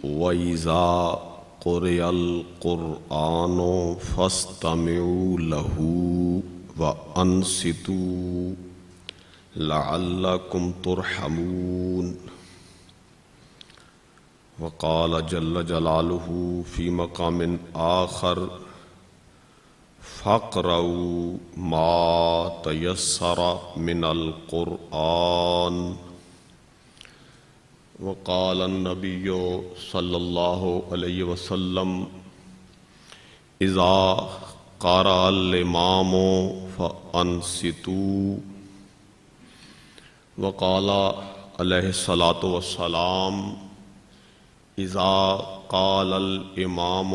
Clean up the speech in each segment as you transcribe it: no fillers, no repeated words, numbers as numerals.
وَإِذَا قُرِئَ الْقُرْآنُ فَاسْتَمِعُوا لَهُ وَأَنصِتُوا لَعَلَّكُمْ تُرْحَمُونَ. وقال جل جلالہ فی مقام آخر فَاقْرَؤُوا مَا تَيَسَّرَ مِنَ الْقُرْآنِ. وقال النبی صلی اللہ علیہ وسلم اذا قرأ الامام فانصتوا. وقال علیہ الصلاۃ والسلام اذا قال الامام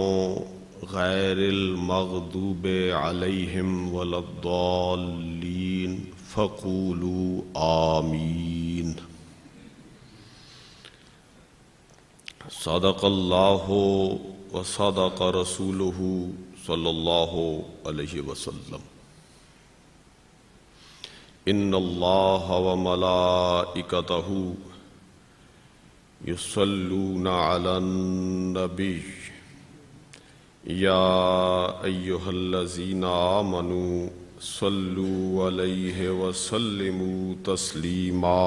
غیر المغضوب علیہم ولا الضالین فقولوا آمین. صدق اللہ وصدق رسولہ صلی اللہ علیہ وسلم. ان اللہ وملائکتہ یصلون علی النبی یا ایہا الذین آمنوا صلوا علیہ وسلموا تسلیما.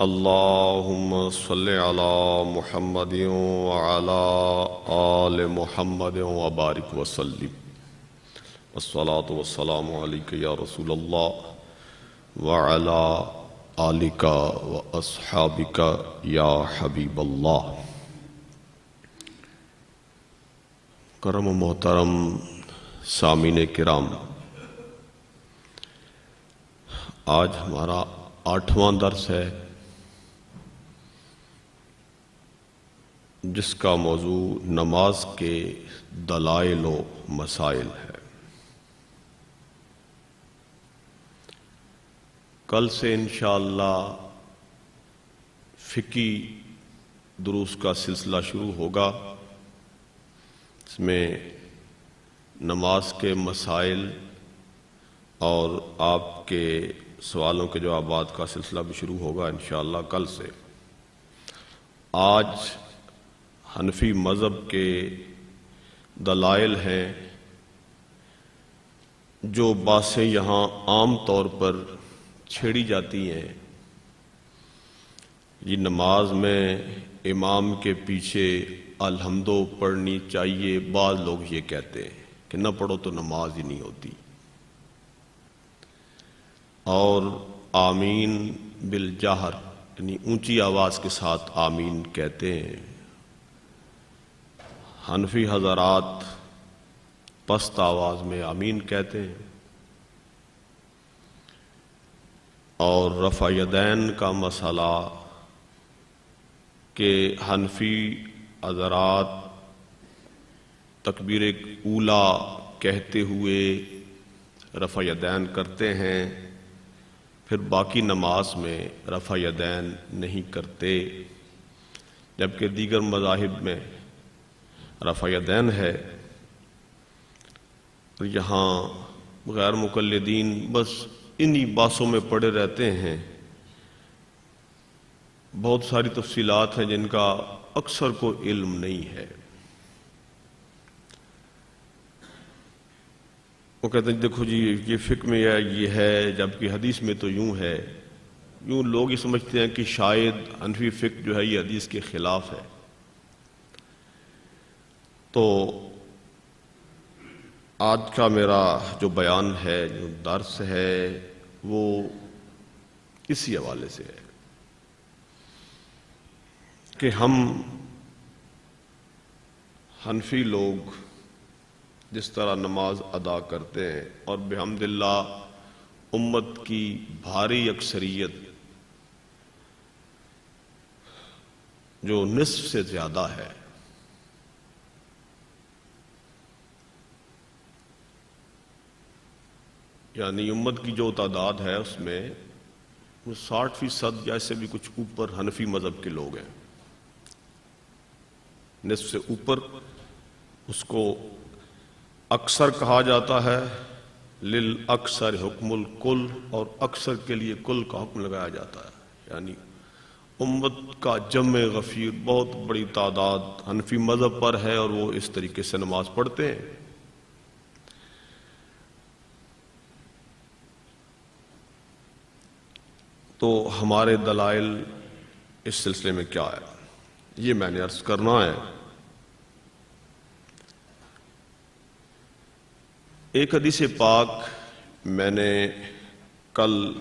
اللہم صل علی محمد وعلی آل محمد وبارک وسلم. الصلاۃ والسلام علیک یا رسول اللہ وعلی آلک واصحابک یا حبیب اللہ. کرم و محترم سامعین کرام، آج ہمارا 8واں درس ہے جس کا موضوع نماز کے دلائل و مسائل ہے. کل سے انشاءاللہ فقہی دروس کا سلسلہ شروع ہوگا. اس میں نماز کے مسائل اور آپ کے سوالوں کے جوابات کا سلسلہ بھی شروع ہوگا انشاءاللہ کل سے. آج حنفی مذہب کے دلائل ہیں جو باتیں یہاں عام طور پر چھیڑی جاتی ہیں. یہ نماز میں امام کے پیچھے الحمدو پڑھنی چاہیے. بعض لوگ یہ کہتے ہیں کہ نہ پڑھو تو نماز ہی نہیں ہوتی. اور آمین بالجہر یعنی اونچی آواز کے ساتھ آمین کہتے ہیں. حنفی حضرات پست آواز میں آمین کہتے ہیں. اور رفع یدین کا مسئلہ کہ حنفی حضرات تکبیر اولا کہتے ہوئے رفع یدین کرتے ہیں، پھر باقی نماز میں رفع یدین نہیں کرتے، جبکہ دیگر مذاہب میں رفع یدین ہے. یہاں غیر مقلدین بس انہی باسوں میں پڑے رہتے ہیں. بہت ساری تفصیلات ہیں جن کا اکثر کو علم نہیں ہے. وہ کہتے ہیں دیکھو جی یہ فقہ میں یہ ہے، جبکہ حدیث میں تو یوں ہے. یوں لوگ یہ سمجھتے ہیں کہ شاید حنفی فقہ جو ہے یہ حدیث کے خلاف ہے. تو آج کا میرا جو بیان ہے، جو درس ہے، وہ اسی حوالے سے ہے کہ ہم حنفی لوگ جس طرح نماز ادا کرتے ہیں اور بحمداللہ امت کی بھاری اکثریت جو نصف سے زیادہ ہے، یعنی امت کی جو تعداد ہے اس میں 60% یا اس سے بھی کچھ اوپر حنفی مذہب کے لوگ ہیں. نصف سے اوپر اس کو اکثر کہا جاتا ہے. للاکثر حکم الکل، اور اکثر کے لیے کل کا حکم لگایا جاتا ہے. یعنی امت کا جمع غفیر بہت بڑی تعداد حنفی مذہب پر ہے اور وہ اس طریقے سے نماز پڑھتے ہیں۔ تو ہمارے دلائل اس سلسلے میں کیا ہے، یہ میں نے عرض کرنا ہے۔ ایک حدیث پاک میں نے کل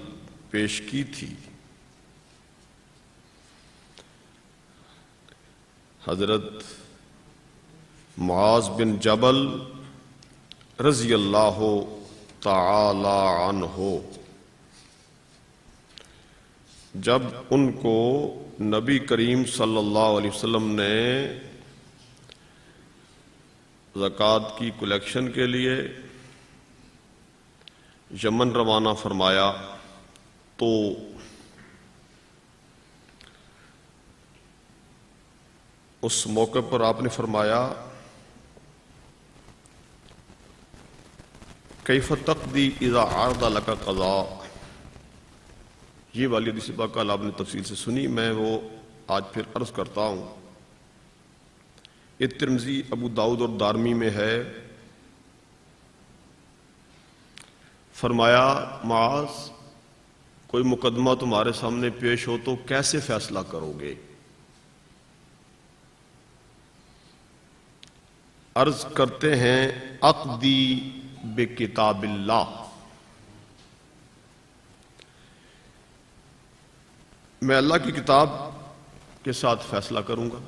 پیش کی تھی، حضرت معاذ بن جبل رضی اللہ تعالی عنہ جب ان کو نبی کریم صلی اللہ علیہ وسلم نے زکوٰۃ کی کلیکشن کے لیے یمن روانہ فرمایا تو اس موقع پر آپ نے فرمایا کیف تقضی اذا عرض لک قضاء، یہ والی حدیث پاک کل آپ نے تفصیل سے سنی، میں وہ آج پھر عرض کرتا ہوں۔ یہ ترمذی، ابو داؤد اور دارمی میں ہے۔ فرمایا معاذ کوئی مقدمہ تمہارے سامنے پیش ہو تو کیسے فیصلہ کرو گے؟ عرض کرتے ہیں اقضی بکتاب اللہ، میں اللہ کی کتاب کے ساتھ فیصلہ کروں گا۔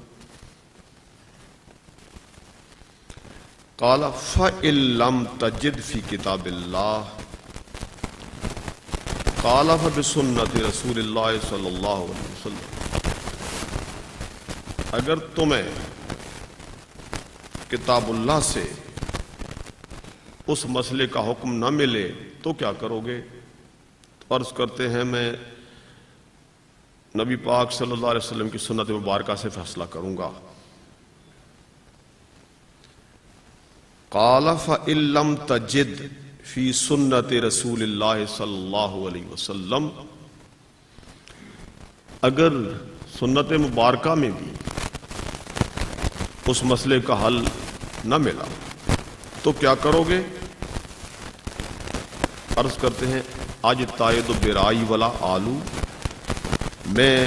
قال فَإِن لَّمْ تَجِدْ فِي كِتَابِ اللَّهِ قال فَبِسُنَّةِ رسول اللہ صلی اللہ علیہ وسلم، اگر تمہیں کتاب اللہ سے اس مسئلے کا حکم نہ ملے تو کیا کرو گے؟ عرض کرتے ہیں میں نبی پاک صلی اللہ علیہ وسلم کی سنت مبارکہ سے فیصلہ کروں گا۔ قال فَإِن لَّمْ تَجِدْ فِي سُنَّةِ رسول اللہ صلی اللہ علیہ وسلم، اگر سنت مبارکہ میں بھی اس مسئلے کا حل نہ ملا تو کیا کرو گے؟ عرض کرتے ہیں آج تائید برائی ولا آلو، میں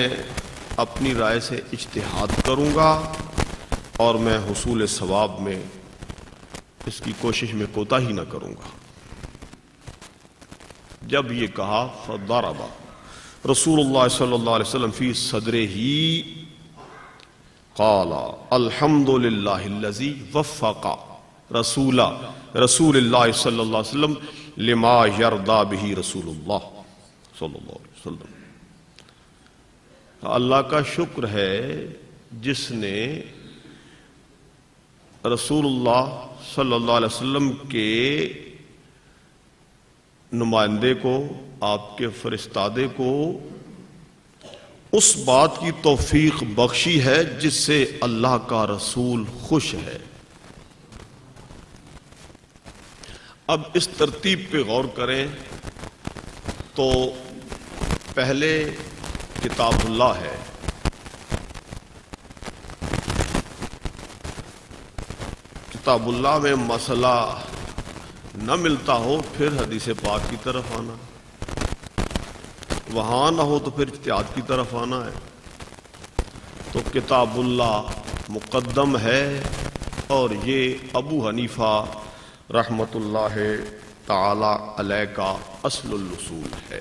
اپنی رائے سے اجتہاد کروں گا اور میں حصول ثواب میں اس کی کوشش میں کوتاہی نہ کروں گا۔ جب یہ کہا فضرب رسول اللہ صلی اللہ علیہ وسلم فی صدرہ قال الحمد للہ الذی وفق رسول اللہ صلی اللہ علیہ وسلم لما یرضی بہ رسول اللہ صلی اللہ علیہ وسلم، اللہ کا شکر ہے جس نے رسول اللہ صلی اللہ علیہ وسلم کے نمائندے کو، آپ کے فرستادے کو اس بات کی توفیق بخشی ہے جس سے اللہ کا رسول خوش ہے۔ اب اس ترتیب پہ غور کریں تو پہلے کتاب اللہ ہے، کتاب اللہ میں مسئلہ نہ ملتا ہو پھر حدیث پاک کی طرف آنا، وہاں نہ ہو تو پھر اجتہاد کی طرف آنا ہے۔ تو کتاب اللہ مقدم ہے اور یہ ابو حنیفہ رحمۃ اللہ تعالی علیہ کا اصل الاصول ہے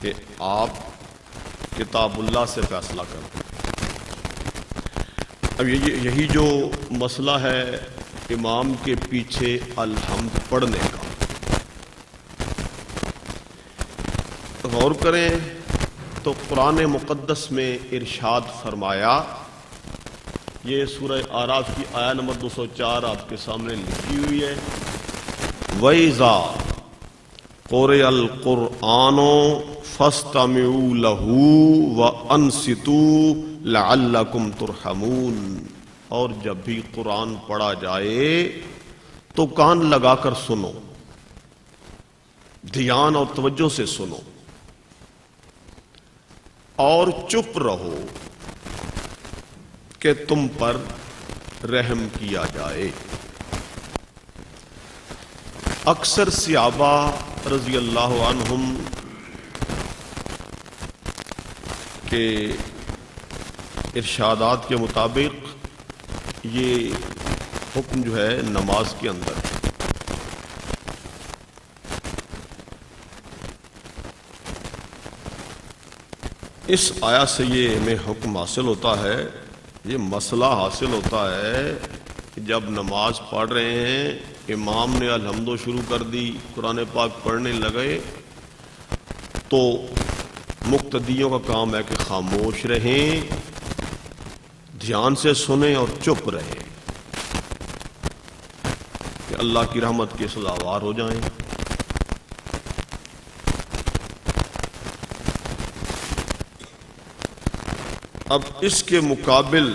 کہ آپ کتاب اللہ سے فیصلہ کرتے ہیں۔ اب یہی جو مسئلہ ہے امام کے پیچھے الحمد پڑھنے کا، غور کریں تو قرآن مقدس میں ارشاد فرمایا، یہ سورہ اعراف کی آیہ نمبر 204 آپ کے سامنے لکھی ہوئی ہے، وَإِذَا قُرِئَ الْقُرْآنُ فَاسْتَمِعُوا لَهُ وَأَنصِتُوا لَعَلَّكُمْ تُرْحَمُونَ، اور جب بھی قرآن پڑھا جائے تو کان لگا کر سنو، دھیان اور توجہ سے سنو اور چپ رہو کہ تم پر رحم کیا جائے۔ اکثر صحابہ رضی اللہ عنہم کے ارشادات کے مطابق یہ حکم جو ہے نماز کے اندر ہے۔ اس آیت سے یہ ہمیں حکم حاصل ہوتا ہے، یہ مسئلہ حاصل ہوتا ہے کہ جب نماز پڑھ رہے ہیں، امام نے الحمد شروع کر دی، قرآن پاک پڑھنے لگے، تو مقتدیوں کا کام ہے کہ خاموش رہیں، دھیان سے سنیں اور چپ رہیں کہ اللہ کی رحمت کے سزاوار ہو جائیں۔ اب اس کے مقابل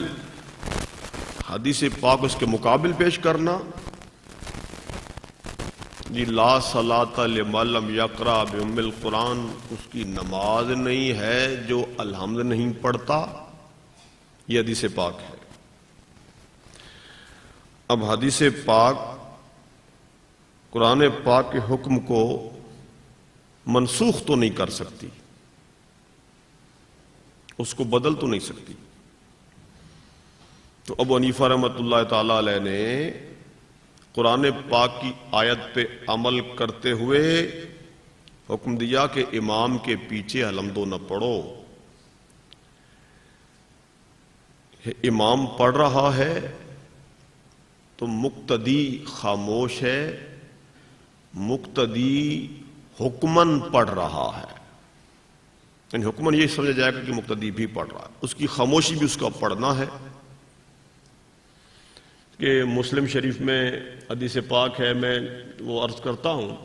حدیث پاک اس کے مقابل پیش کرنا، جی لا صلاۃ لمن لم یقرأ بأم القرآن، اس کی نماز نہیں ہے جو الحمد نہیں پڑھتا، یہ حدیث پاک ہے۔ اب حدیث پاک قرآن پاک کے حکم کو منسوخ تو نہیں کر سکتی، اس کو بدل تو نہیں سکتی۔ تو ابو حنیفہ رحمۃ اللہ تعالی علیہ نے قرآن پاک کی آیت پہ عمل کرتے ہوئے حکم دیا کہ امام کے پیچھے الحمد نہ پڑھو۔ امام پڑھ رہا ہے تو مقتدی خاموش ہے، مقتدی حکمن پڑھ رہا ہے، یعنی حکمن یہ سمجھا جائے گا کہ مقتدی بھی پڑھ رہا ہے، اس کی خاموشی بھی اس کا پڑھنا ہے۔ کہ مسلم شریف میں حدیث پاک ہے، میں وہ عرض کرتا ہوں،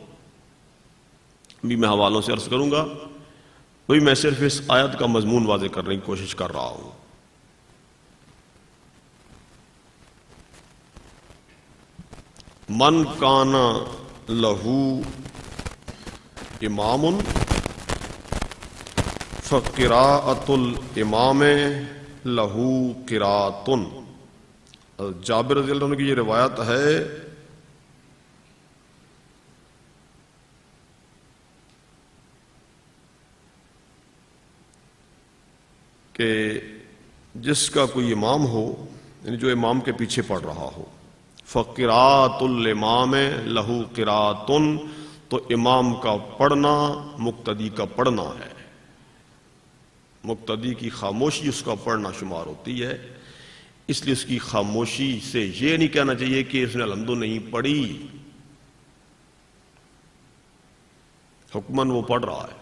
بھی میں حوالوں سے عرض کروں گا، وہی میں صرف اس آیت کا مضمون واضح کرنے کی کوشش کر رہا ہوں۔ من کان لہو امام فقراءۃ الامام لہو قراءۃ۔ جابر رضی اللہ عنہ کی یہ روایت ہے کہ جس کا کوئی امام ہو، یعنی جو امام کے پیچھے پڑھ رہا ہو، فقراءۃ الامام لہو قراءۃ، تو امام کا پڑھنا مقتدی کا پڑھنا ہے، مقتدی کی خاموشی اس کا پڑھنا شمار ہوتی ہے۔ اس لیے اس کی خاموشی سے یہ نہیں کہنا چاہیے کہ اس نے الحمد نہیں پڑھی، حکمن وہ پڑھ رہا ہے۔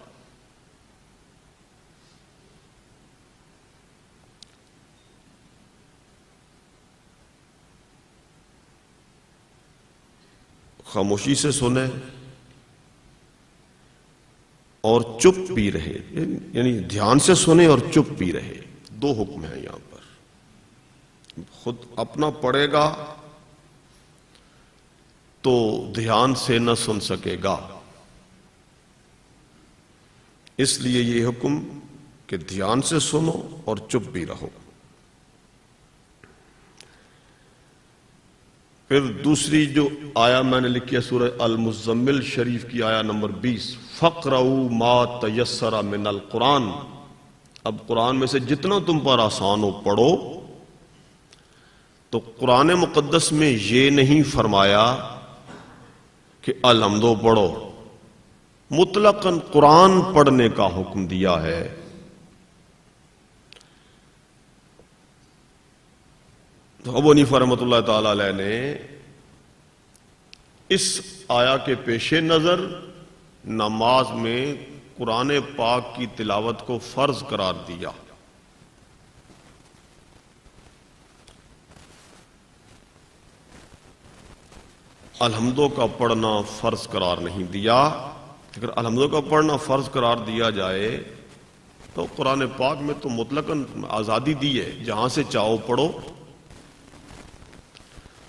خاموشی سے سنے اور چپ بھی رہے، یعنی دھیان سے سنے اور چپ بھی رہے، دو حکم ہیں یہاں پر۔ خود اپنا پڑھے گا تو دھیان سے نہ سن سکے گا، اس لیے یہ حکم کہ دھیان سے سنو اور چپ بھی رہو۔ پھر دوسری جو آیا میں نے لکھی ہے سورہ المزمل شریف کی آیا نمبر 20، فَاقْرَؤُوا مَا تَيَسَّرَ مِنَ الْقُرْآنِ، اب قرآن میں سے جتنا تم پر آسان ہو پڑھو۔ تو قرآن مقدس میں یہ نہیں فرمایا کہ الحمد پڑھو، مطلقاً قرآن پڑھنے کا حکم دیا ہے۔ تو ابو حنیفہ رحمۃ اللہ تعالی علیہ نے اس آیا کے پیش نظر نماز میں قرآن پاک کی تلاوت کو فرض قرار دیا۔ الحمدوں کا پڑھنا فرض قرار نہیں دیا۔ اگر الحمدوں کا پڑھنا فرض قرار دیا جائے تو قرآن پاک میں تو مطلقاً آزادی دی ہے، جہاں سے چاہو پڑھو،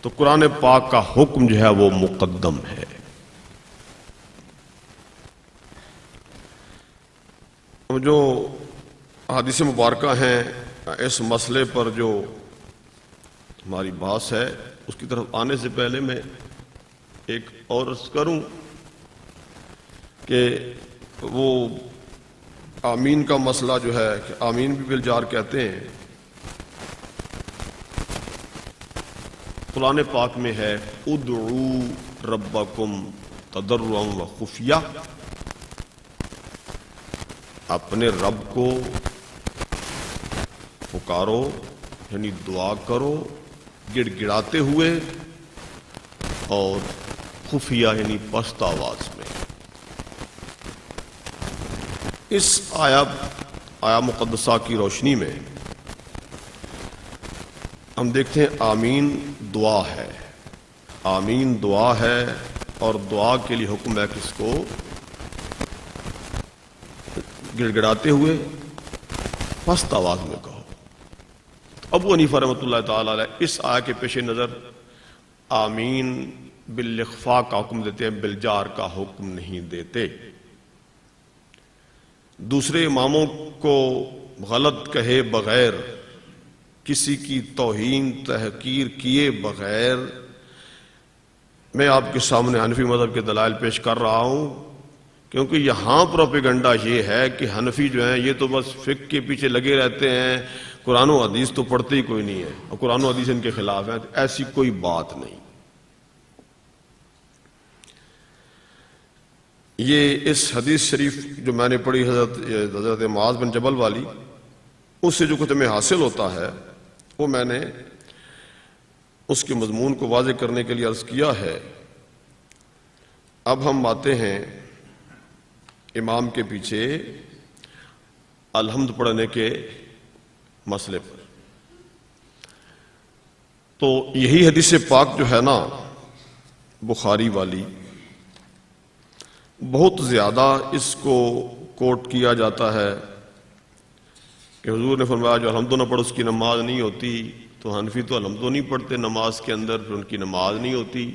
تو قرآن پاک کا حکم جو ہے وہ مقدم ہے۔ جو احادیث مبارکہ ہیں اس مسئلے پر جو ہماری بحث ہے اس کی طرف آنے سے پہلے میں ایک اور عرض کروں کہ وہ آمین کا مسئلہ جو ہے کہ آمین بھی بالجار کہتے ہیں، قرآن پاک میں ہے ادعوا ربکم تضرعا و خفیہ، اپنے رب کو پکارو یعنی دعا کرو گڑ گڑاتے ہوئے اور خفیہ یعنی پست آواز میں۔ اس آیا مقدسہ کی روشنی میں ہم دیکھتے ہیں آمین دعا ہے، آمین دعا ہے، اور دعا کے لیے حکم ہے کس کو؟ گڑ گڑاتے ہوئے پست آواز میں کہو۔ ابو حنیفہ رحمۃ اللہ تعالی علیہ اس آیت کے پیش نظر آمین بالاخفاء کا حکم دیتے ہیں، بالجار کا حکم نہیں دیتے۔ دوسرے اماموں کو غلط کہے بغیر، کسی کی توہین تحقیر کیے بغیر میں آپ کے سامنے حنفی مذہب کے دلائل پیش کر رہا ہوں، کیونکہ یہاں پروپیگنڈا یہ ہے کہ حنفی جو ہیں یہ تو بس فقہ کے پیچھے لگے رہتے ہیں، قرآن و حدیث تو پڑھتے ہی کوئی نہیں ہے اور قرآن و حدیث ان کے خلاف ہے۔ ایسی کوئی بات نہیں۔ یہ اس حدیث شریف جو میں نے پڑھی حضرت معاذ بن جبل والی، اس سے جو کچھ ہمیں حاصل ہوتا ہے وہ میں نے اس کے مضمون کو واضح کرنے کے لیے عرض کیا ہے۔ اب ہم آتے ہیں امام کے پیچھے الحمد پڑھنے کے مسئلے پر۔ تو یہی حدیث پاک جو ہے نا بخاری والی، بہت زیادہ اس کو کوٹ کیا جاتا ہے کہ حضور نے فرمایا جو الحمد نہ پڑھ اس کی نماز نہیں ہوتی، تو حنفی تو الحمد نہیں پڑھتے نماز کے اندر، پھر ان کی نماز نہیں ہوتی۔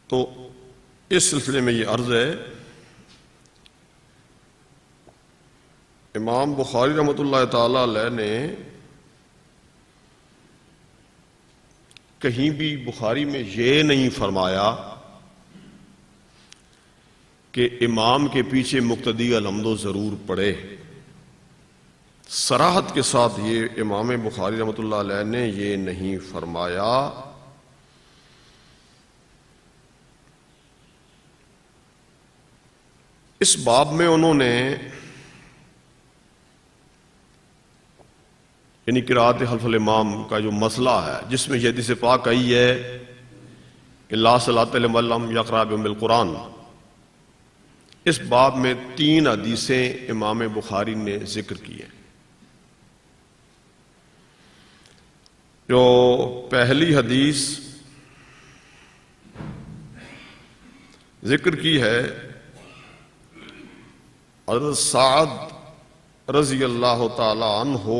تو اس سلسلے میں یہ عرض ہے، امام بخاری رحمۃ اللہ تعالی علیہ نے کہیں بھی بخاری میں یہ نہیں فرمایا کہ امام کے پیچھے مقتدی الحمد ضرور پڑھے۔ صراحت کے ساتھ یہ امام بخاری رحمۃ اللہ علیہ نے یہ نہیں فرمایا۔ اس باب میں انہوں نے یعنی قرأت خلف الامام کا جو مسئلہ ہے، جس میں یہ حدیث پاک آئی ہے کہ لا صلاۃ لمن لم یقرأ بأم القرآن، اس باب میں 3 حدیثیں امام بخاری نے ذکر کی ہیں۔ جو پہلی حدیث ذکر کی ہے حضرت سعد رضی اللہ تعالی عنہ،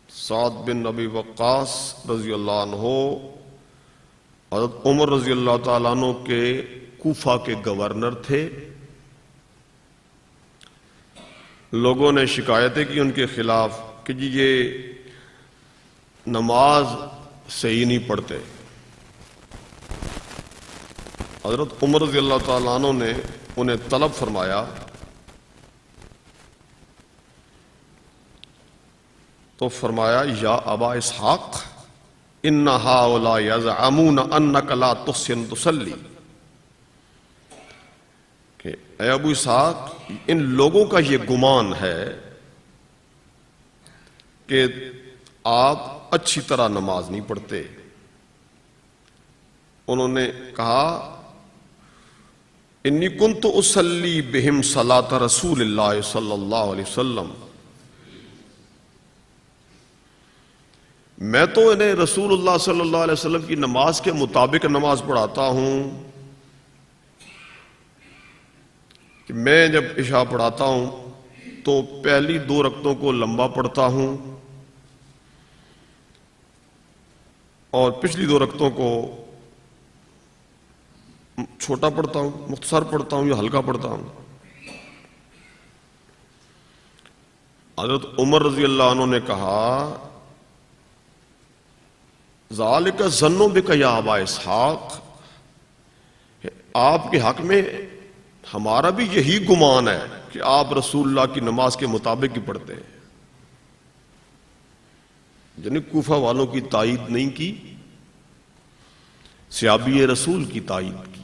سعد بن ابی وقاص رضی اللہ عنہ حضرت عمر رضی اللہ تعالیٰ عنہ کے کوفہ کے گورنر تھے۔ لوگوں نے شکایتیں کی ان کے خلاف کہ جی یہ نماز صحیح نہیں پڑھتے۔ حضرت عمر رضی اللہ تعالیٰ عنہ نے انہیں طلب فرمایا، تو فرمایا یا ابا اسحاق ان ہؤلاء یزعمون انک لا تحسن تصلی، کہ اے ابو اسحاق ان لوگوں کا یہ گمان ہے کہ آپ اچھی طرح نماز نہیں پڑھتے۔ انہوں نے کہا انی کنت اصلی بہم صلاۃ رسول اللہ صلی اللہ علیہ وسلم، میں تو انہیں رسول اللہ صلی اللہ علیہ وسلم کی نماز کے مطابق نماز پڑھاتا ہوں کہ میں جب عشاء پڑھاتا ہوں تو پہلی 2 رکعتوں کو لمبا پڑھتا ہوں اور پچھلی 2 رکعتوں کو چھوٹا پڑھتا ہوں، مختصر پڑھتا ہوں یا ہلکا پڑھتا ہوں؟ حضرت عمر رضی اللہ عنہ نے کہا ذالک ظن بک یا ابا اسحاق، آپ کے حق میں ہمارا بھی یہی گمان ہے کہ آپ رسول اللہ کی نماز کے مطابق ہی پڑھتے ہیں. یعنی کوفہ والوں کی تائید نہیں کی، صحابی رسول کی تائید کی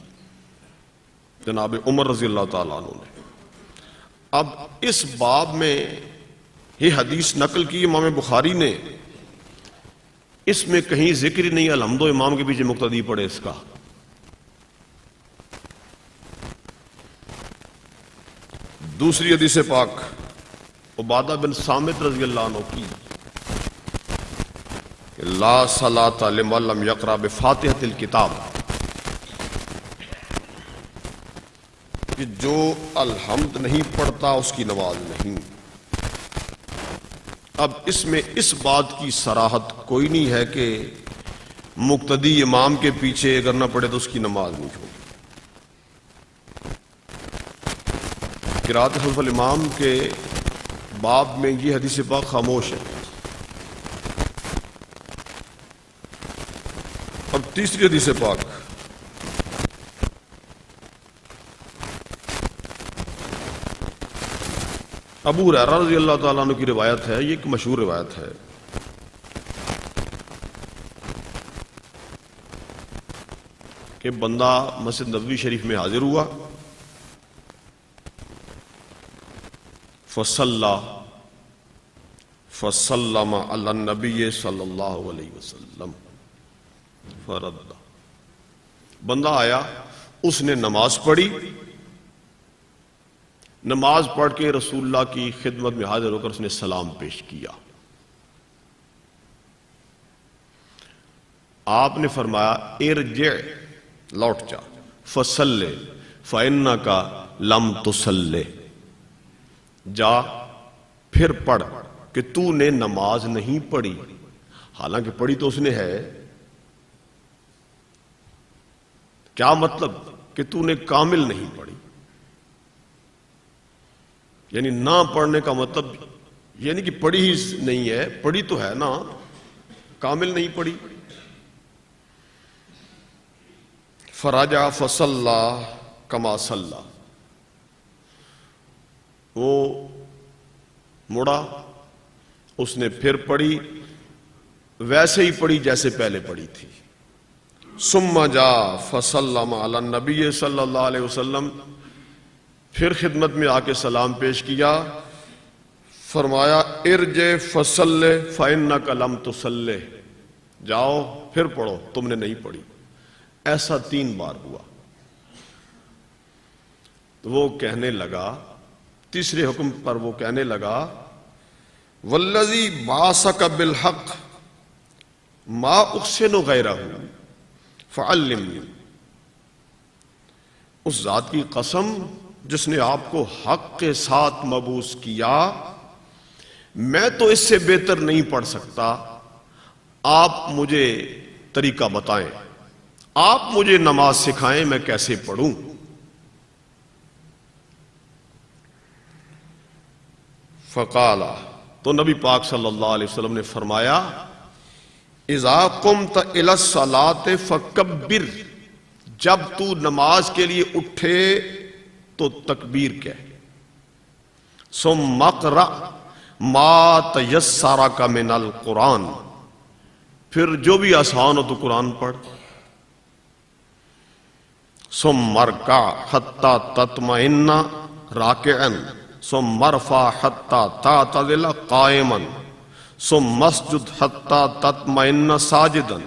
جناب عمر رضی اللہ تعالیٰ عنہ نے. اب اس باب میں یہ حدیث نقل کی امام بخاری نے، اس میں کہیں ذکر ہی نہیں الحمد امام کے پیچھے مقتدی پڑے اس کا. دوسری حدیث پاک عبادہ بن صامت رضی اللہ عنہ کی کہ لا صلاۃ لمن لم یقرأ بفاتحۃ الکتاب، کہ جو الحمد نہیں پڑھتا اس کی نماز نہیں. اب اس میں اس بات کی صراحت کوئی نہیں ہے کہ مقتدی امام کے پیچھے اگر نہ پڑھے تو اس کی نماز نہیں ہوگی. قرات خلف الامام کے باب میں یہ حدیث پاک خاموش ہے. اب تیسری حدیث پاک ابو ہریرہ رضی اللہ تعالیٰ عنہ کی روایت ہے. یہ ایک مشہور روایت ہے. کہ بندہ مسجد نبوی شریف میں حاضر ہوا، فصلی فسلم علی النبی صلی اللہ علیہ وسلم فرد. بندہ آیا، اس نے نماز پڑھی، نماز پڑھ کے رسول اللہ کی خدمت میں حاضر ہو کر اس نے سلام پیش کیا. آپ نے فرمایا ارجع، لوٹ جا، فصلی فإنک لم تصلی، جا پھر پڑھ کہ تو نے نماز نہیں پڑھی. حالانکہ پڑھی تو اس نے ہے. کیا مطلب؟ کہ تو نے کامل نہیں پڑھی. یعنی نہ پڑھنے کا مطلب یعنی کہ پڑھی ہی نہیں ہے، پڑھی تو ہے نا، کامل نہیں پڑھی. فرجع فصلی کما صلی، وہ مڑا، اس نے پھر پڑھی، ویسے ہی پڑھی جیسے پہلے پڑھی تھی. ثم جاء فسلم علی النبی صلی اللہ علیہ وسلم، پھر خدمت میں آ کے سلام پیش کیا. فرمایا ارجع فصلی فإنک لم تصلی، جاؤ پھر پڑھو، تم نے نہیں پڑھی. ایسا 3 بار ہوا. تو وہ کہنے لگا، تیسرے حکم پر وہ کہنے لگا والذی بعثک بالحق ما احسن غیرہ فعلمنی، اس ذات کی قسم جس نے آپ کو حق کے ساتھ مبعوث کیا، میں تو اس سے بہتر نہیں پڑھ سکتا، آپ مجھے طریقہ بتائیں، آپ مجھے نماز سکھائیں میں کیسے پڑھوں. فقال، تو نبی پاک صلی اللہ علیہ وسلم نے فرمایا اذا قمت الی الصلاۃ فکبر، جب تو نماز کے لیے اٹھے تو تکبیر کہہ. ثم اقرأ ما تیسر من القرآن، پھر جو بھی آسان ہو تو قرآن پڑھ. ثم ارکع حتی تطمئن راکعا، ثم ارفع حتی تعتدل قائما، ثم اسجد حتی تطمئن ساجدا،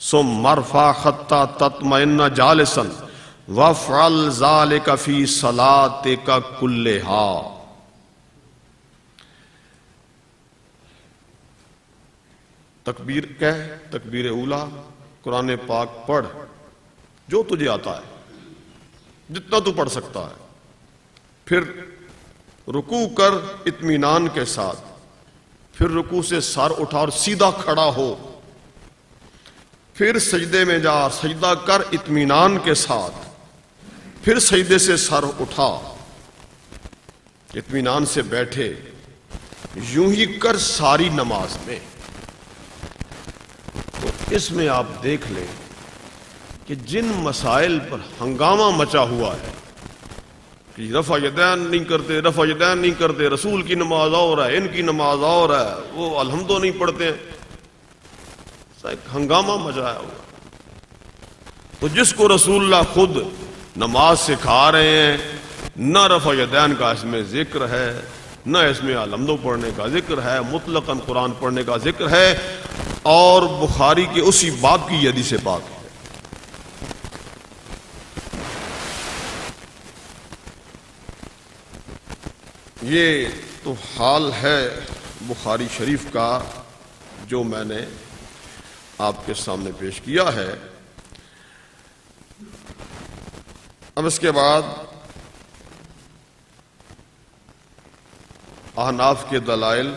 ثم ارفع حتی تطمئن جالسا، وافعل ذلك فی صلاتک کلھا. تکبیر کہہ، تکبیر اولا، قرآن پاک پڑھ جو تجھے آتا ہے، جتنا تو پڑھ سکتا ہے. پھر رکوع کر اطمینان کے ساتھ، پھر رکوع سے سر اٹھا اور سیدھا کھڑا ہو. پھر سجدے میں جا، سجدہ کر اطمینان کے ساتھ، پھر سجدے سے سر اٹھا، اطمینان سے بیٹھے، یوں ہی کر ساری نماز میں۔ تو اس میں آپ دیکھ لیں کہ جن مسائل پر ہنگامہ مچا ہوا ہے کہ رفع یدین نہیں کرتے، رفع یدین نہیں کرتے، رسول کی نماز اور ہے، ان کی نماز اور ہے، وہ الحمد نہیں پڑھتے ہیں، ہنگامہ مچایا ہوا۔ تو جس کو رسول اللہ خود نماز سکھا رہے ہیں، نہ رفع یدین کا اس میں ذکر ہے، نہ اس میں الحمد پڑھنے کا ذکر ہے، مطلقاً قرآن پڑھنے کا ذکر ہے، اور بخاری کے اسی باب کی حدیث پاک ہے۔ یہ تو حال ہے بخاری شریف کا جو میں نے آپ کے سامنے پیش کیا ہے۔ اب اس کے بعد احناف کے دلائل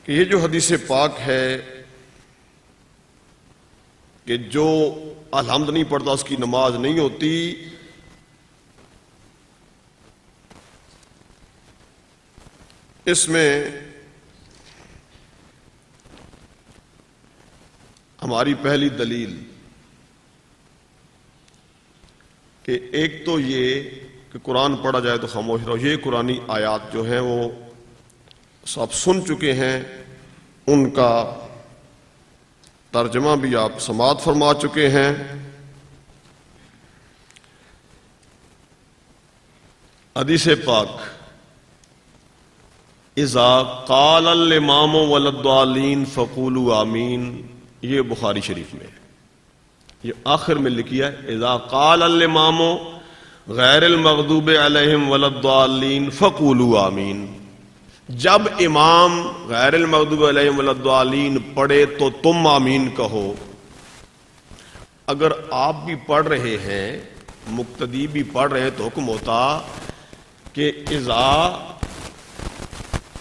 کہ یہ جو حدیث پاک ہے کہ جو الحمد نہیں پڑھتا اس کی نماز نہیں ہوتی، اس میں ہماری پہلی دلیل کہ ایک تو یہ کہ قرآن پڑھا جائے تو خاموش رہو، یہ قرآنی آیات جو ہیں وہ سب سن چکے ہیں، ان کا ترجمہ بھی آپ سماعت فرما چکے ہیں۔ حدیث پاک اذا قال الامام والضالین فقولوا آمین، یہ بخاری شریف میں، یہ آخر میں لکھی ہے اذا قال الامام غیر المغضوب علیہم والضالین فقولوا آمین، جب امام غیر المغضوب علیہم والضالین پڑھے تو تم آمین کہو۔ اگر آپ بھی پڑھ رہے ہیں، مقتدی بھی پڑھ رہے ہیں، تو حکم ہوتا کہ اذا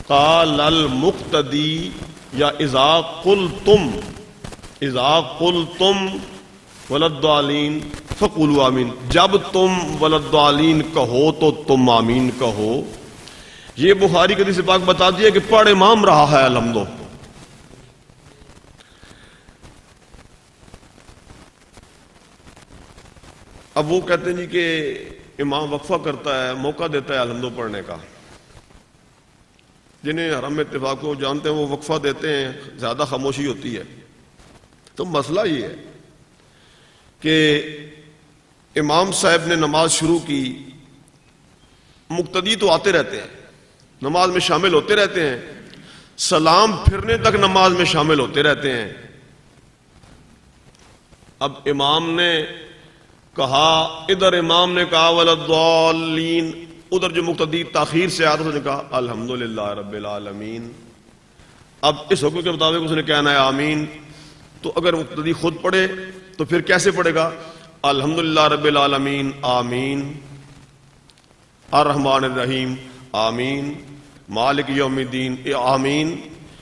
قال المقتدی یا اذا قلتم والضالین فقولوا آمین، جب تم والضالین کہو تو تم آمین کہو۔ یہ بخاری کے حدیث پاک بتا دیا کہ پڑھ امام رہا ہے الحمد۔ اب وہ کہتے ہیں جی کہ امام وقفہ کرتا ہے، موقع دیتا ہے الحمد پڑھنے کا، جنہیں حرم میں اتفاق کو جانتے ہیں وہ وقفہ دیتے ہیں، زیادہ خاموشی ہوتی ہے۔ تو مسئلہ یہ ہے کہ امام صاحب نے نماز شروع کی، مقتدی تو آتے رہتے ہیں، نماز میں شامل ہوتے رہتے ہیں، سلام پھرنے تک نماز میں شامل ہوتے رہتے ہیں۔ اب امام نے کہا، ادھر امام نے کہا والضالین، ادھر جو مقتدی تاخیر سے آیا اس نے کہا الحمدللہ رب العالمین۔ اب اس حکم کے مطابق اس نے کہنا ہے آمین۔ تو اگر مقتدی خود پڑھے تو پھر کیسے پڑھے گا؟ الحمدللہ رب العالمین آمین، الرحمن الرحیم آمین، مالک یوم الدین آمین،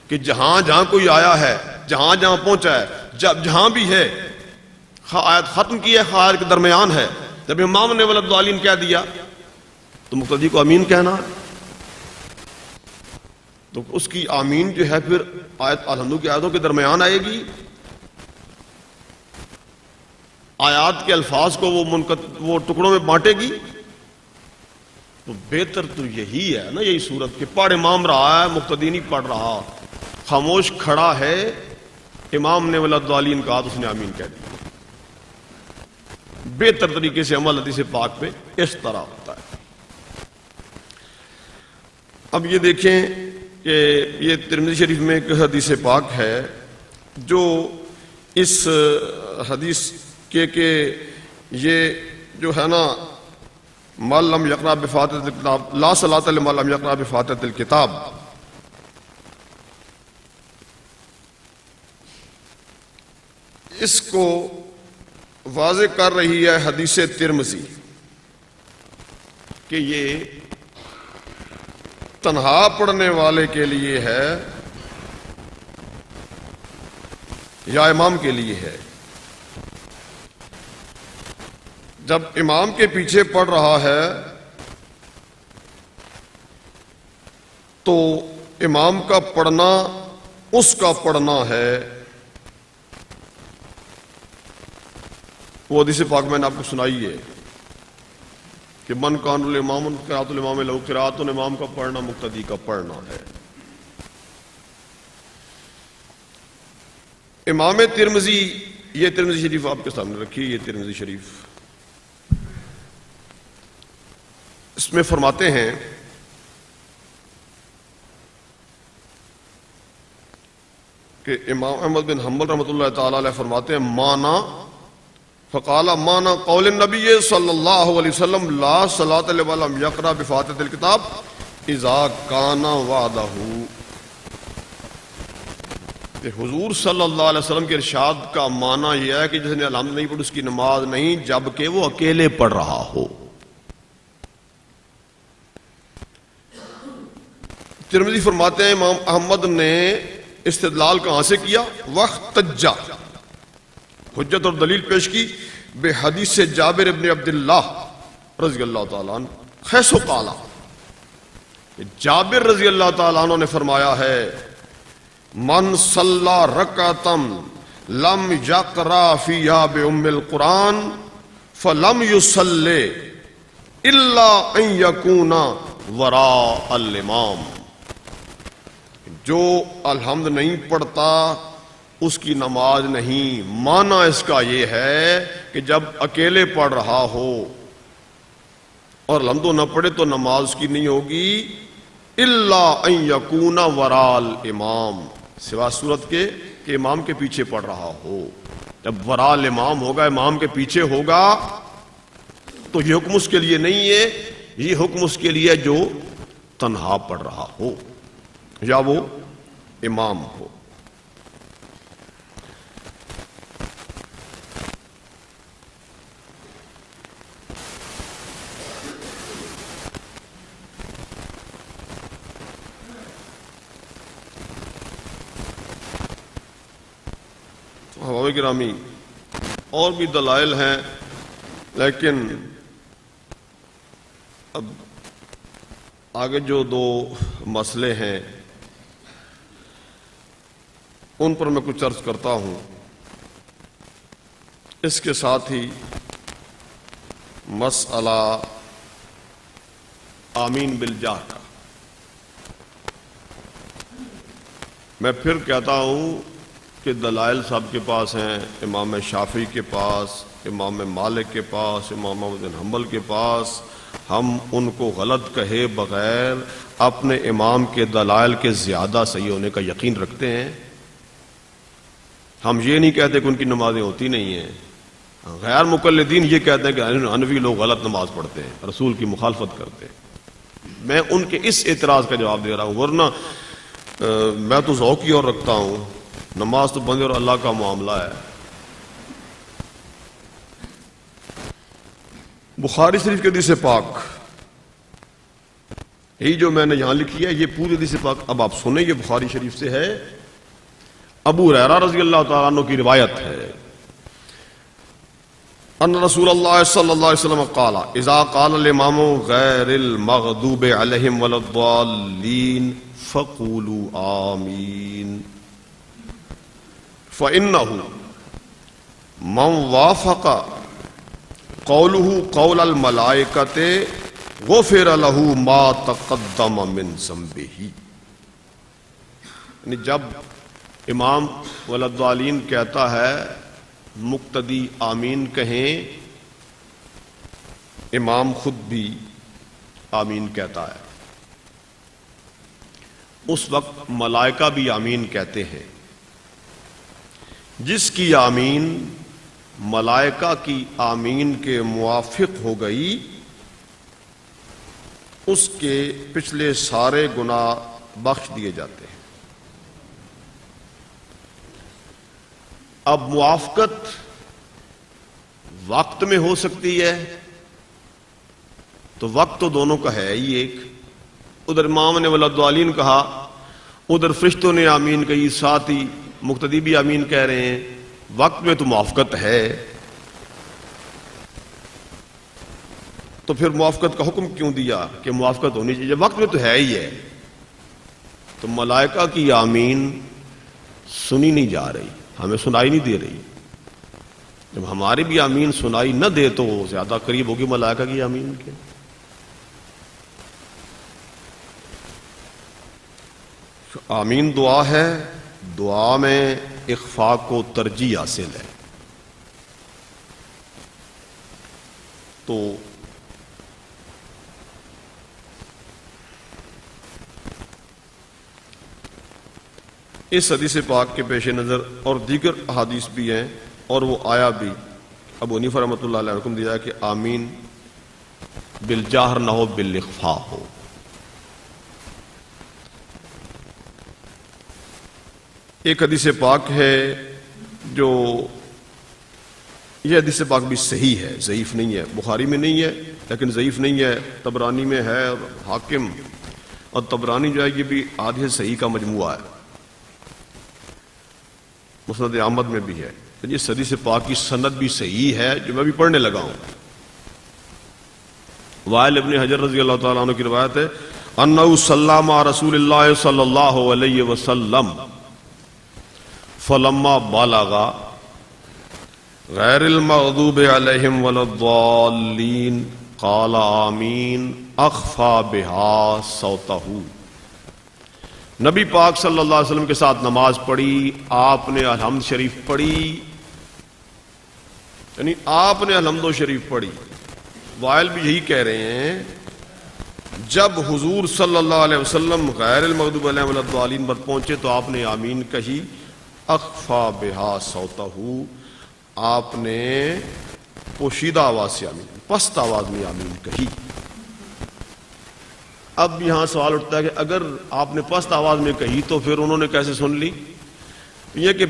کہ جہاں جہاں کوئی آیا ہے، جہاں جہاں پہنچا ہے، جہاں بھی ہے، آیت ختم کی ہے، آیت کے درمیان ہے، جب امام نے والضالین کہہ دیا تو مقتدی کو آمین کہنا، تو اس کی آمین جو ہے پھر آیت الحمد کی آیتوں کے درمیان آئے گی، آیات کے الفاظ کو وہ ٹکڑوں میں بانٹے گی۔ تو بہتر تو یہی ہے نا، یہی صورت کہ پڑھ امام رہا ہے، مقتدی نہیں پڑھ رہا، خاموش کھڑا ہے، امام نے والضالین کہا تو اس نے آمین کہہ دی۔ بہتر طریقے سے عمل حدیث پاک پہ اس طرح ہوتا ہے۔ اب یہ دیکھیں کہ یہ ترمذی شریف میں ایک حدیث پاک ہے جو اس حدیث کہ یہ جو ہے نا من لم یقرأ بفاتحۃ الکتاب لا صلاۃ لمن لم یقرأ بفاتحۃ الکتاب، اس کو واضح کر رہی ہے حدیث ترمذی کہ یہ تنہا پڑھنے والے کے لیے ہے، یا امام کے لیے ہے. جب امام کے پیچھے پڑھ رہا ہے تو امام کا پڑھنا اس کا پڑھنا ہے. وہ حدیث پاک میں نے آپ کو سنائی ہے کہ من کان الامام قراءۃ الامام لہو قراءۃ، امام کا پڑھنا مقتدی کا پڑھنا ہے. امام ترمذی، یہ ترمذی شریف آپ کے سامنے رکھیے، یہ ترمذی شریف، اس میں فرماتے ہیں کہ امام احمد بن حنبل رحمۃ اللہ تعالی علیہ فرماتے ہیں مانا فقال مانا قول النبی صلی اللہ علیہ وسلم لا صلاۃ لمن یقرأ بفاتحۃ الکتاب اذا کان وعدہ، کہ حضور صلی اللہ علیہ وسلم کے ارشاد کا معنی یہ ہے کہ جس نے الحمد نہیں پڑھی اس کی نماز نہیں، جبکہ وہ اکیلے پڑھ رہا ہو. ترمذی فرماتے ہیں امام احمد نے استدلال کہاں سے کیا؟ واحتجا، حجت اور دلیل پیش کی بے حدیث سے جابر ابن عبداللہ رضی اللہ تعالیٰ عنہ، خیس و قالا، جابر رضی اللہ تعالیٰ عنہ نے فرمایا ہے من صلی رکعتم لم یقرأ فیہا بأم القرآن فلم یصلی الا ان یکون وراء الامام، جو الحمد نہیں پڑھتا اس کی نماز نہیں. معنی اس کا یہ ہے کہ جب اکیلے پڑھ رہا ہو اور الحمد نہ پڑھے تو نماز اس کی نہیں ہوگی. الا ان یکون وراء الامام، سوا صورت کے کہ امام کے پیچھے پڑھ رہا ہو. جب وراء الامام ہوگا، امام کے پیچھے ہوگا، تو یہ حکم اس کے لیے نہیں ہے، یہ حکم اس کے لیے جو تنہا پڑھ رہا ہو یا وہ امام ہو. حباب گرامی، اور بھی دلائل ہیں، لیکن اب آگے جو دو مسئلے ہیں ان پر میں کچھ عرض کرتا ہوں. اس کے ساتھ ہی مسئلہ آمین بالجاہ کا میں پھر کہتا ہوں کہ دلائل سب کے پاس ہیں، امام شافعی کے پاس، امام مالک کے پاس، امام احمد بن حنبل کے پاس. ہم ان کو غلط کہے بغیر اپنے امام کے دلائل کے زیادہ صحیح ہونے کا یقین رکھتے ہیں. ہم یہ نہیں کہتے کہ ان کی نمازیں ہوتی نہیں ہیں. غیر مقلدین یہ کہتے ہیں کہ حنفی لوگ غلط نماز پڑھتے ہیں، رسول کی مخالفت کرتے ہیں. میں ان کے اس اعتراض کا جواب دے رہا ہوں، ورنہ میں تو ذوق ہی اور رکھتا ہوں، نماز تو بندے اور اللہ کا معاملہ ہے. بخاری شریف کے حدیث پاک، یہی جو میں نے یہاں لکھی ہے یہ پوری حدیث پاک اب آپ سنیں، یہ بخاری شریف سے ہے. ابو ہریرہ رضی اللہ تعالیٰ عنہ کی روایت ہے ان رسول اللہ صلی اللہ علیہ وسلم قال اذا قال الامام غیر المغضوب علیہم ولا الضالین فقولوا آمین فإنه من وافق قوله قول الملائکة غفر له ما تقدم من ذنبه. یعنی جب امام ولا الضالین کہتا ہے مقتدی آمین کہیں، امام خود بھی آمین کہتا ہے، اس وقت ملائکہ بھی آمین کہتے ہیں. جس کی آمین ملائکہ کی آمین کے موافق ہو گئی اس کے پچھلے سارے گناہ بخش دیے جاتے ہیں. اب موافقت وقت میں ہو سکتی ہے، تو وقت تو دونوں کا ہے ہی ایک. ادھر امام نے ولا الضالین کہا، ادھر فرشتوں نے آمین کہی، ساتھ ہی مقتدی بھی آمین کہہ رہے ہیں، وقت میں تو موافقت ہے، تو پھر موافقت کا حکم کیوں دیا کہ موافقت ہونی چاہیے؟ وقت میں تو ہے ہی ہے۔ تو ملائکہ کی آمین سنی نہیں جا رہی، ہمیں سنائی نہیں دے رہی۔ جب ہماری بھی آمین سنائی نہ دے تو وہ زیادہ قریب ہوگی ملائکہ کی آمین کے۔ آمین دعا ہے، دعا میں اخفاء کو ترجیح حاصل ہے۔ تو اس حدیث پاک کے پیش نظر اور دیگر احادیث بھی ہیں، اور وہ آیا بھی، ابو حنیفہ رحمۃ اللہ علیہ حکم دیا ہے کہ آمین بالجہر نہ ہو، بالاخفاء ہو۔ ایک حدیث پاک ہے جو، یہ حدیث پاک بھی صحیح ہے، ضعیف نہیں ہے، بخاری میں نہیں ہے لیکن ضعیف نہیں ہے، طبرانی میں ہے، اور حاکم اور طبرانی جو ہے یہ بھی حدیث صحیح کا مجموعہ ہے، مسند احمد میں بھی ہے۔ اس حدیث پاک کی سند بھی صحیح ہے جو میں بھی پڑھنے لگا ہوں۔ وائل ابن حجر رضی اللہ تعالیٰ عنہ کی روایت ہے، انہ صلی مع رسول اللہ صلی اللہ علیہ وسلم فلما بالغ غیر المغضوب علیہم ولا الضالین قال آمین اخفا بہا صوتہ۔ نبی پاک صلی اللہ علیہ وسلم کے ساتھ نماز پڑھی، آپ نے الحمد شریف پڑھی، یعنی آپ نے الحمد شریف پڑھی۔ وائل بھی یہی کہہ رہے ہیں، جب حضور صلی اللہ علیہ وسلم غیر المغضوب علیہم ولا الضالین پر پہنچے تو آپ نے آمین کہی، اخفا بہا صوتہ، آپ نے پوشیدہ آواز سے آمین، پست آواز میں آمین کہی۔ اب یہاں سوال اٹھتا ہے کہ اگر آپ نے پست آواز میں کہی تو پھر انہوں نے کیسے سن لی؟ یہ کہ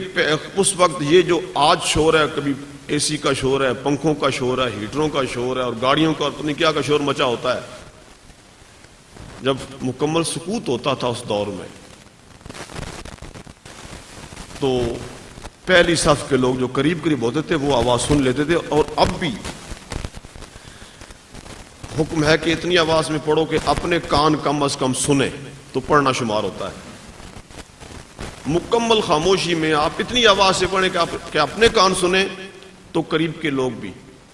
اس وقت یہ جو آج شور ہے، کبھی اے سی کا شور ہے، پنکھوں کا شور ہے، ہیٹروں کا شور ہے، اور گاڑیوں کا پتہ نہیں کیا کا شور مچا ہوتا ہے، جب مکمل سکوت ہوتا تھا اس دور میں، تو پہلی صف کے لوگ جو قریب قریب ہوتے تھے وہ آواز سن لیتے تھے۔ اور اب بھی حکم ہے کہ اتنی آواز میں پڑھو کہ اپنے کان کم از کم سنیں تو پڑھنا شمار ہوتا ہے۔ مکمل خاموشی میں آپ اتنی آواز سے پڑھیں کہ اپنے کان سنیں تو قریب کے لوگ بھی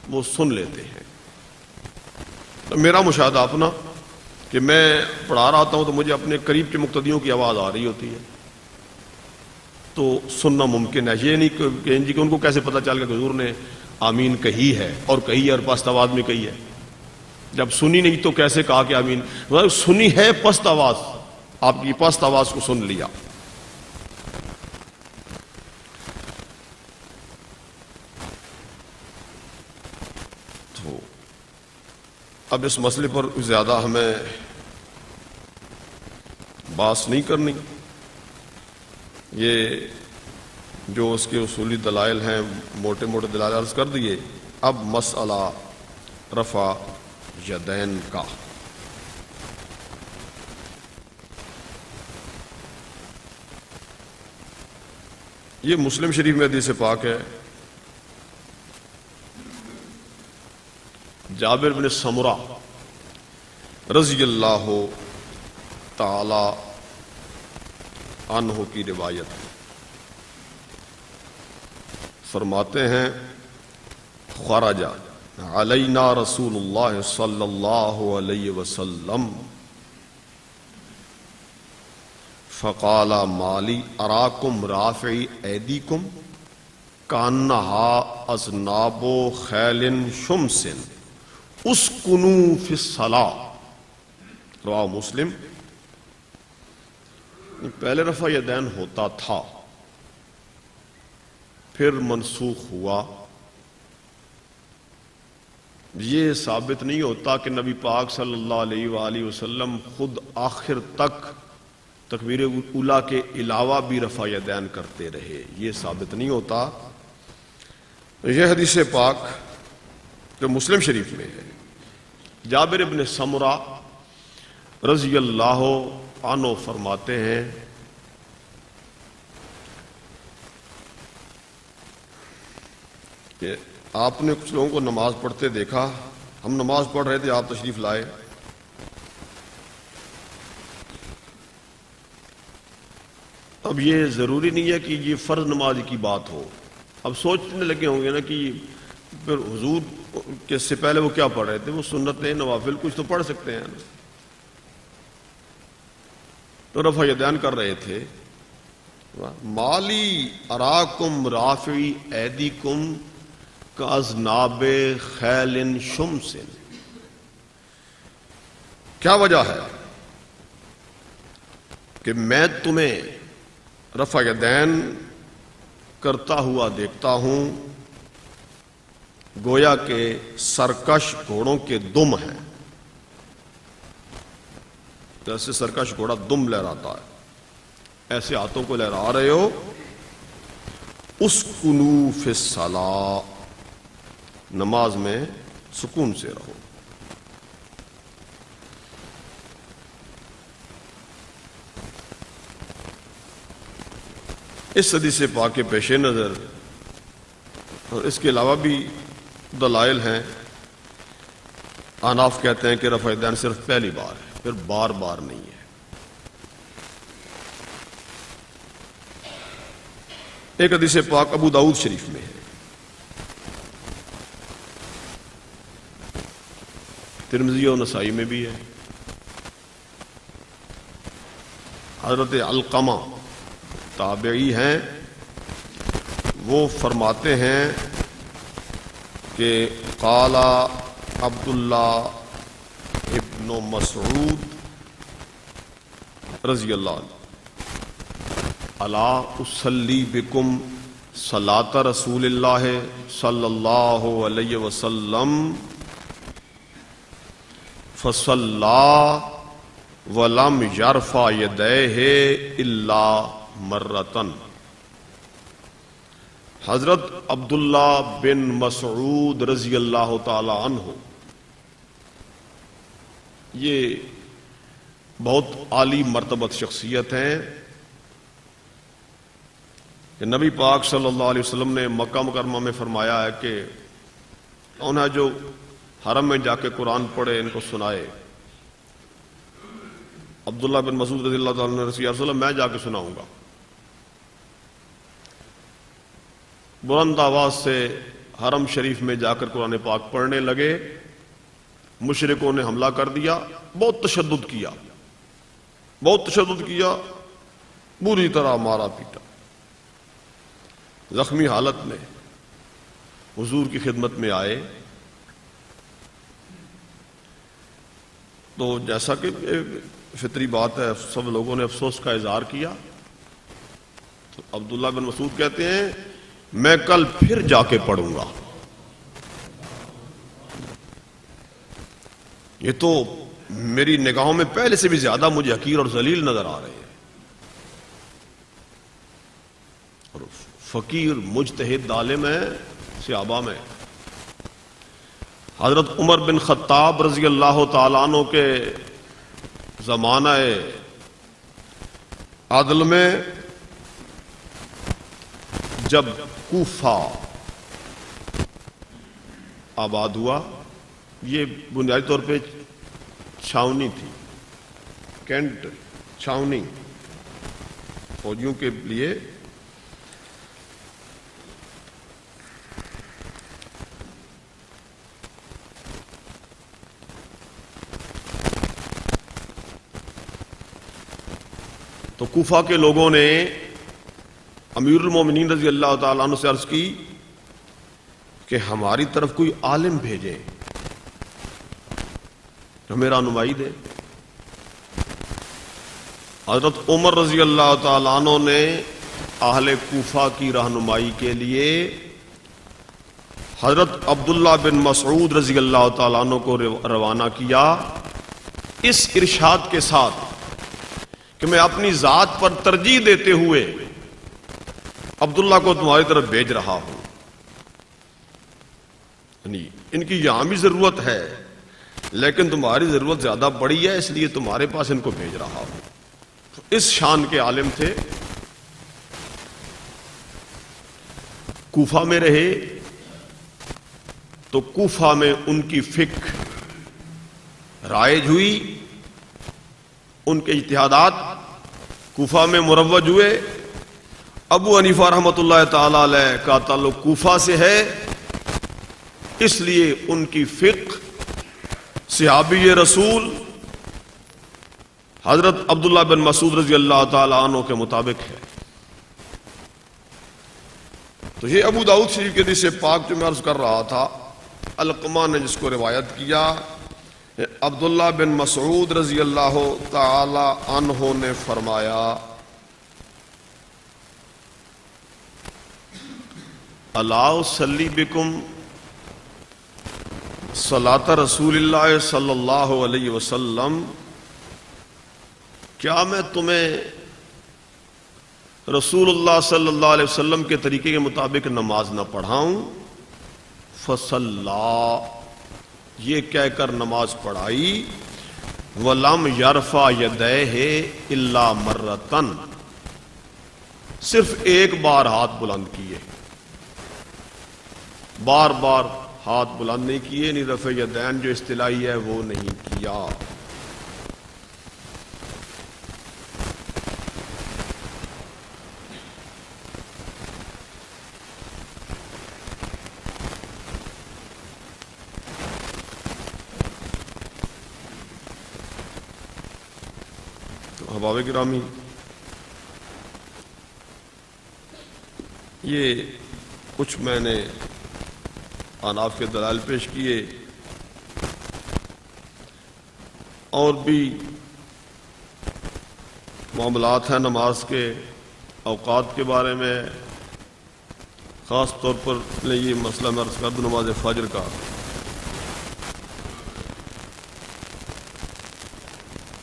وہ سن لیتے ہیں۔ میرا مشاہدہ اپنا کہ میں پڑھا رہا ہوتا ہوں تو مجھے اپنے قریب کے مقتدیوں کی آواز آ رہی ہوتی ہے تو سننا ممکن ہے۔ یہ نہیں کہ ان کو کیسے پتہ چل گیا کہ حضور نے آمین کہی ہے اور کہی ہے اور پست آواز میں کہی ہے، جب سنی نہیں تو کیسے کہا کہ آمین؟ سنی ہے پست آواز، آپ کی پست آواز کو سن لیا۔ تو اب اس مسئلے پر زیادہ ہمیں بات نہیں کرنی، یہ جو اس کے اصولی دلائل ہیں موٹے موٹے دلائل عرض کر دیے۔ اب مسئلہ رفع یدین کا۔ یہ مسلم شریف میں حدیث پاک ہے، جابر بن سمرہ رضی اللہ تعالی عنہ کی روایت، فرماتے ہیں خرج علینا رسول اللہ صلی اللہ علیہ وسلم فقال مالی اراکم رافعی ایدیکم کانہا اذناب خیل شمس اسکنوا فی الصلاۃ، رواہ مسلم۔ پہلے رفع یدین ہوتا تھا، پھر منسوخ ہوا۔ یہ ثابت نہیں ہوتا کہ نبی پاک صلی اللہ علیہ وآلہ وسلم خود آخر تک تکبیر اولیٰ کے علاوہ بھی رفع یدین کرتے رہے، یہ ثابت نہیں ہوتا۔ یہ حدیث پاک جو مسلم شریف میں ہے، جابر بن سمرہ رضی اللہ عنہ فرماتے ہیں کہ آپ نے کچھ لوگوں کو نماز پڑھتے دیکھا، ہم نماز پڑھ رہے تھے، آپ تشریف لائے، اب یہ ضروری نہیں ہے کہ یہ فرض نماز کی بات ہو. اب سوچنے لگے ہوں گے نا کہ پھر حضور کے سے پہلے وہ کیا پڑھ رہے تھے، وہ سنتیں نوافل کچھ تو پڑھ سکتے ہیں. تو رفع یدین کر رہے تھے. مالی اراکم رافعی ایدیکم کاذناب خیل شمس، کیا وجہ ہے کہ میں تمہیں رفع یدین کرتا ہوا دیکھتا ہوں گویا کہ سرکش گھوڑوں کے دم ہیں. جیسے سرکش گھوڑا دم لہراتا ہے ایسے ہاتھوں کو لہرا رہے ہو. اسکنوا فی الصلاۃ، نماز میں سکون سے رہو. اس حدیث پاک کے پیش نظر اور اس کے علاوہ بھی دلائل ہیں. احناف کہتے ہیں کہ رفع یدین صرف پہلی بار ہے، پھر بار بار نہیں ہے. ایک حدیث پاک ابو داؤد شریف میں ہے، ترمذی اور نسائی میں بھی ہے. حضرت علقمہ تابعی ہیں، وہ فرماتے ہیں کہ قال عبداللہ ابن مسعود رضی اللہ عنہ الا اصلی بکم صلاۃ رسول اللہ صلی اللہ علیہ وسلم فصلی ولم یرفع یدیہ الا مرتن. حضرت عبداللہ بن مسعود رضی اللہ تعالی عنہ یہ بہت عالی مرتبت شخصیت ہیں کہ نبی پاک صلی اللہ علیہ وسلم نے مکہ مکرمہ میں فرمایا ہے کہ انہیں جو حرم میں جا کے قرآن پڑھے ان کو سنائے. عبداللہ بن مسعود رضی اللہ تعالیٰ نے رسول اللہ میں جا کے سناؤں گا. بلند آواز سے حرم شریف میں جا کر قرآن پاک پڑھنے لگے. مشرکوں نے حملہ کر دیا، بہت تشدد کیا، بری طرح مارا پیٹا. زخمی حالت میں حضور کی خدمت میں آئے تو جیسا کہ فطری بات ہے سب لوگوں نے افسوس کا اظہار کیا. تو عبداللہ بن مسعود کہتے ہیں میں کل پھر جا کے پڑھوں گا. یہ تو میری نگاہوں میں پہلے سے بھی زیادہ مجھے حقیر اور ذلیل نظر آ رہے ہیں. اور فقیر مجتہد عالم ہے صحابہ میں. حضرت عمر بن خطاب رضی اللہ تعالیٰ عنہ کے زمانہ عدل میں جب کوفہ آباد ہوا، یہ بنیادی طور پہ چھاونی تھی، کینٹ چھاونی فوجیوں کے لیے. تو کوفہ کے لوگوں نے امیر المومنین رضی اللہ تعالیٰ عنہ سے عرض کی کہ ہماری طرف کوئی عالم بھیجیں ہمیں رہنمائی دے. حضرت عمر رضی اللہ تعالیٰ عنہ نے اہل کوفہ کی رہنمائی کے لیے حضرت عبداللہ بن مسعود رضی اللہ تعالیٰ عنہ کو روانہ کیا اس ارشاد کے ساتھ کہ میں اپنی ذات پر ترجیح دیتے ہوئے عبداللہ کو تمہاری طرف بھیج رہا ہوں. یعنی ان کی یہاں بھی ضرورت ہے لیکن تمہاری ضرورت زیادہ بڑی ہے، اس لیے تمہارے پاس ان کو بھیج رہا ہوں. اس شان کے عالم تھے. کوفہ میں رہے تو کوفہ میں ان کی فقہ رائج ہوئی، ان کے اجتہادات کوفہ میں مروج ہوئے۔ ابو حنیفہ رحمۃ اللہ تعالی علیہ کا تعلق کوفہ سے ہے، اس لیے ان کی فقہ صحابی رسول حضرت عبداللہ بن مسعود رضی اللہ تعالی عنہ کے مطابق ہے۔ تو یہ ابو داؤد شریف کے حدیث پاک جو میں عرض کر رہا تھا، علقمہ نے جس کو روایت کیا، عبداللہ بن مسعود رضی اللہ تعالی عنہ نے فرمایا، الا اصلی بکم صلاۃ رسول اللہ صلی اللہ علیہ وسلم، کیا میں تمہیں رسول اللہ صلی اللہ علیہ وسلم کے طریقے کے مطابق نماز نہ پڑھاؤں؟ فصلا، یہ کہہ کر نماز پڑھائی، وَلَمْ يَرْفَعْ يَدَيْهِ إِلَّا مَرَّةً، صرف ایک بار ہاتھ بلند کیے، بار بار ہاتھ بلند نہیں کیے، نہیں رفع یدین جو اصطلاحی ہے وہ نہیں کیا۔ احباب گرامی، یہ کچھ میں نے احناف کے دلائل پیش کیے، اور بھی معاملات ہیں نماز کے اوقات کے بارے میں، خاص طور پر یہ مسئلہ میں عرض کر دوں نماز فجر کا۔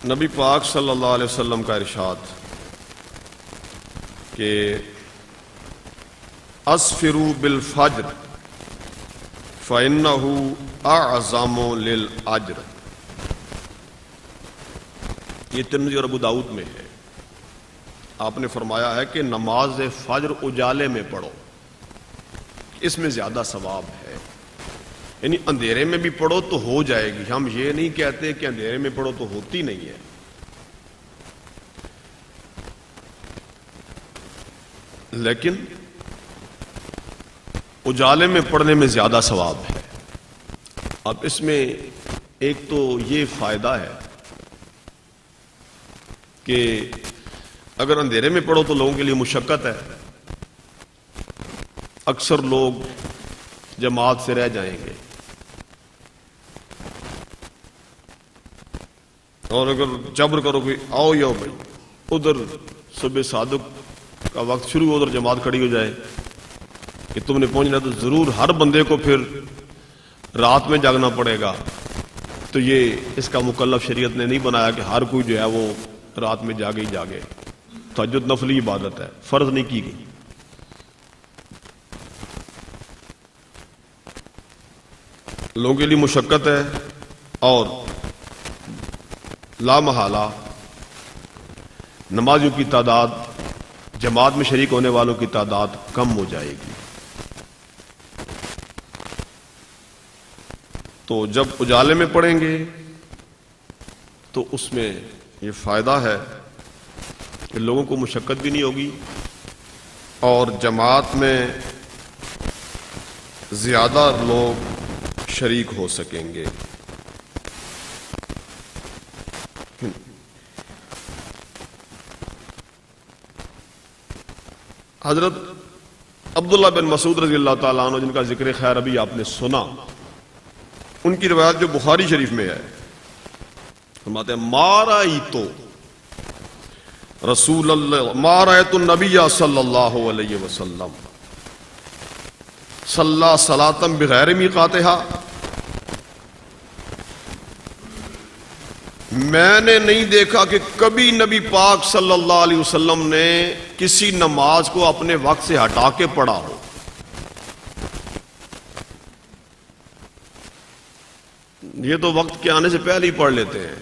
نبی پاک صلی اللہ علیہ وسلم کا ارشاد کہ اسفروا بالفجر فإنه اعظم للأجر، یہ ترمذی اور ابو داؤد میں ہے۔ آپ نے فرمایا ہے کہ نماز فجر اجالے میں پڑھو، اس میں زیادہ ثواب ہے، یعنی اندھیرے میں بھی پڑھو تو ہو جائے گی۔ ہم یہ نہیں کہتے کہ اندھیرے میں پڑھو تو ہوتی نہیں ہے، لیکن اجالے میں پڑھنے میں زیادہ ثواب ہے۔ اب اس میں ایک تو یہ فائدہ ہے کہ اگر اندھیرے میں پڑھو تو لوگوں کے لیے مشقت ہے، اکثر لوگ جماعت سے رہ جائیں گے، اور اگر جبر کرو کہ آؤ یا بھائی ادھر صبح صادق کا وقت شروع ہو، ادھر جماعت کھڑی ہو جائے کہ تم نے پہنچنا، تو ضرور ہر بندے کو پھر رات میں جاگنا پڑے گا۔ تو یہ اس کا مکلف شریعت نے نہیں بنایا کہ ہر کوئی جو ہے وہ رات میں جاگے ہی جاگے۔ تہجد نفلی عبادت ہے، فرض نہیں کی گئی۔ لوگوں کے لیے مشقت ہے، اور لا محالہ نمازیوں کی تعداد، جماعت میں شریک ہونے والوں کی تعداد کم ہو جائے گی۔ تو جب اجالے میں پڑھیں گے تو اس میں یہ فائدہ ہے کہ لوگوں کو مشقت بھی نہیں ہوگی، اور جماعت میں زیادہ لوگ شریک ہو سکیں گے۔ حضرت عبداللہ بن مسعود رضی اللہ تعالیٰ عنہ، جن کا ذکر خیر ابھی آپ نے سنا، ان کی روایت جو بخاری شریف میں ہے، فرماتے ہیں ما رأیت رسول اللہ ما رأیت النبی صلی اللہ علیہ وسلم صلی صلاۃ بغیر میقاتہا، میں نے نہیں دیکھا کہ کبھی نبی پاک صلی اللہ علیہ وسلم نے کسی نماز کو اپنے وقت سے ہٹا کے پڑھا ہو۔ یہ تو وقت کے آنے سے پہلے ہی پڑھ لیتے ہیں،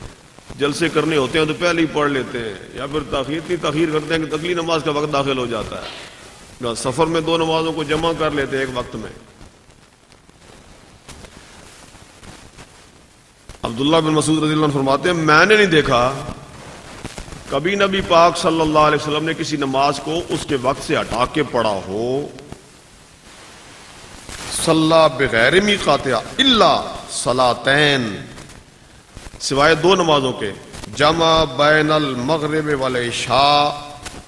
جلسے کرنے ہوتے ہیں تو پہلے ہی پڑھ لیتے ہیں، یا پھر تاخیر کرتے ہیں کہ اگلی نماز کا وقت داخل ہو جاتا ہے، سفر میں دو نمازوں کو جمع کر لیتے ہیں ایک وقت میں۔ عبداللہ بن مسعود رضی اللہ عنہ فرماتے ہیں میں نے نہیں دیکھا کبھی نبی پاک صلی اللہ علیہ وسلم نے کسی نماز کو اس کے وقت سے ہٹا کے پڑھا ہو صلی بغیر میقاتہا الا صلاتین، سوائے دو نمازوں کے، جمع بین المغرب والعشاء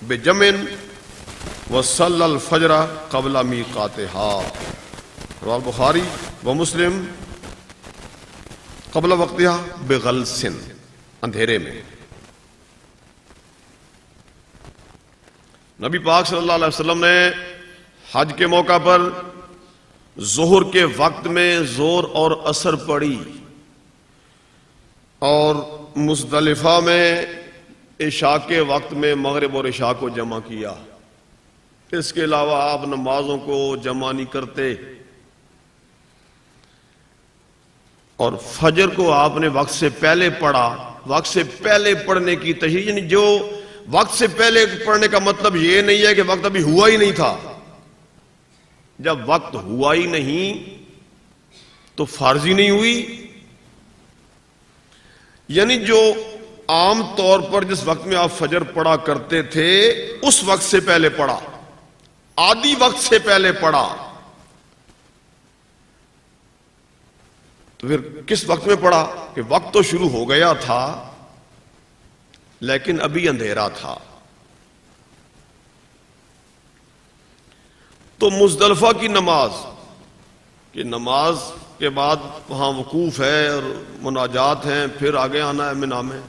بجمع وصلی الفجر قبل میقاتہا، رواه البخاری ومسلم، قبل وقتہا بغلس، اندھیرے میں۔ نبی پاک صلی اللہ علیہ وسلم نے حج کے موقع پر ظہر کے وقت میں زور اور اثر پڑی اور مزدلفہ میں عشاء کے وقت میں مغرب اور عشاء کو جمع کیا، اس کے علاوہ آپ نمازوں کو جمع نہیں کرتے، اور فجر کو آپ نے وقت سے پہلے پڑھا۔ وقت سے پہلے پڑھنے کی تشریح، یعنی جو وقت سے پہلے پڑھنے کا مطلب یہ نہیں ہے کہ وقت ابھی ہوا ہی نہیں تھا، جب وقت ہوا ہی نہیں تو فرض ہی نہیں ہوئی، یعنی جو عام طور پر جس وقت میں آپ فجر پڑھا کرتے تھے اس وقت سے پہلے پڑھا، آدھی وقت سے پہلے پڑھا، تو پھر کس وقت میں پڑھا کہ وقت تو شروع ہو گیا تھا لیکن ابھی اندھیرا تھا۔ تو مزدلفہ کی نماز کہ نماز کے بعد وہاں وقوف ہے اور مناجات ہیں، پھر آگے آنا ہے منا میں،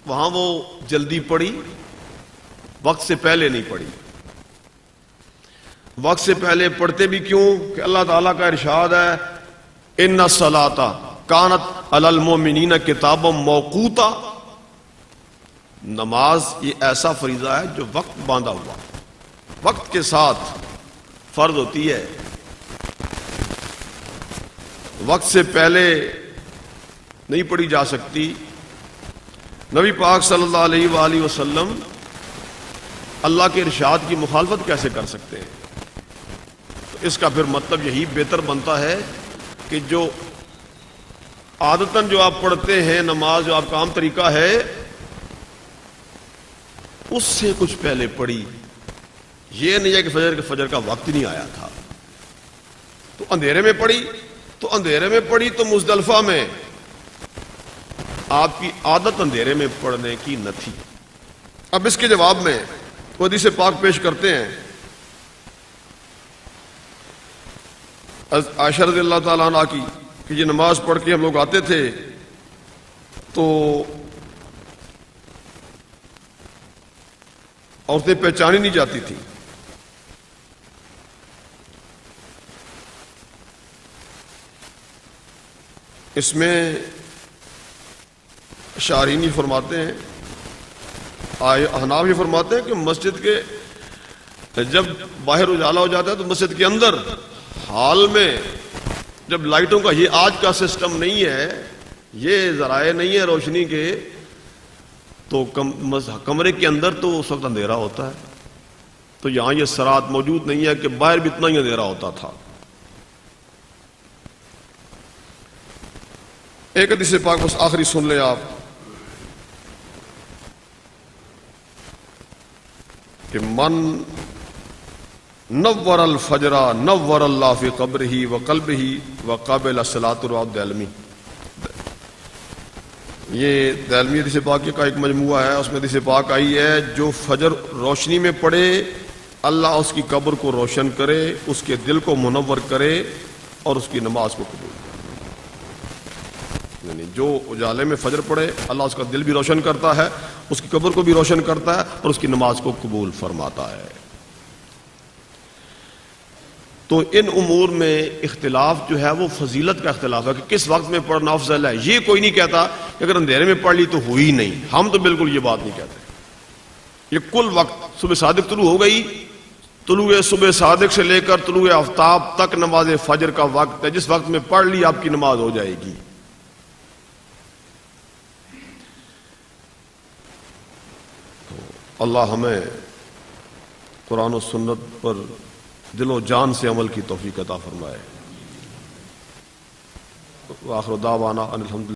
وہاں وہ جلدی پڑھی، وقت سے پہلے نہیں پڑھی۔ وقت سے پہلے پڑھتے بھی کیوں کہ اللہ تعالیٰ کا ارشاد ہے ان الصلاۃ کانت علی المؤمنین کتابا موقوتا، نماز یہ ایسا فریضہ ہے جو وقت باندھا ہوا، وقت کے ساتھ فرض ہوتی ہے، وقت سے پہلے نہیں پڑھی جا سکتی۔ نبی پاک صلی اللہ علیہ وآلہ وسلم اللہ کے ارشاد کی مخالفت کیسے کر سکتے ہیں؟ تو اس کا پھر مطلب یہی بہتر بنتا ہے کہ جو عادتاً جو آپ پڑھتے ہیں نماز، جو آپ کا عام طریقہ ہے، اس سے کچھ پہلے پڑھی۔ یہ نہیں ہے کہ فجر کا وقت نہیں آیا تھا تو اندھیرے میں پڑھی، تو اندھیرے میں پڑھی تو مزدلفہ میں آپ کی عادت اندھیرے میں پڑھنے کی نہ تھی۔ اب اس کے جواب میں وہ حدیث پاک پیش کرتے ہیں، عائشہ رضی اللہ تعالیٰ عنہ کی کہ یہ نماز پڑھ کے ہم لوگ آتے تھے تو عورتیں پہچانی نہیں جاتی تھیں، اس میں شارحین فرماتے ہیں، احناف یہ فرماتے ہیں کہ مسجد کے جب باہر اجالا ہو جاتا ہے تو مسجد کے اندر حال میں جب لائٹوں کا یہ آج کا سسٹم نہیں ہے، یہ ذرائع نہیں ہے روشنی کے، تو کمرے کے اندر تو اس وقت اندھیرا ہوتا ہے، تو یہاں یہ سرات موجود نہیں ہے کہ باہر بھی اتنا ہی اندھیرا ہوتا تھا۔ ایک حدیث پاک بس آخری سن لیں آپ کہ من نور الفجر نور اللہ فی قبرہ وقلبہ وقابل الصلاۃ رواه الدارمی۔ یہ دارمی حدیث پاک کا ایک مجموعہ ہے، اس میں حدیث پاک آئی ہے جو فجر روشنی میں پڑھے اللہ اس کی قبر کو روشن کرے، اس کے دل کو منور کرے اور اس کی نماز کو قبول کرے۔ یعنی جو اجالے میں فجر پڑھے اللہ اس کا دل بھی روشن کرتا ہے، اس کی قبر کو بھی روشن کرتا ہے اور اس کی نماز کو قبول فرماتا ہے۔ تو ان امور میں اختلاف جو ہے وہ فضیلت کا اختلاف ہے کہ کس وقت میں پڑھنا افضل ہے۔ یہ کوئی نہیں کہتا کہ اگر اندھیرے میں پڑھ لی تو ہوئی نہیں، ہم تو بالکل یہ بات نہیں کہتے۔ یہ کل وقت صبح صادق طلوع ہو گئی، طلوع صبح صادق سے لے کر طلوع آفتاب تک نماز فجر کا وقت ہے، جس وقت میں پڑھ لی آپ کی نماز ہو جائے گی۔ اللہ ہمیں قرآن و سنت پر دل و جان سے عمل کی توفیق عطا فرمائے۔ وآخر دعوانا ان الحمدللہ۔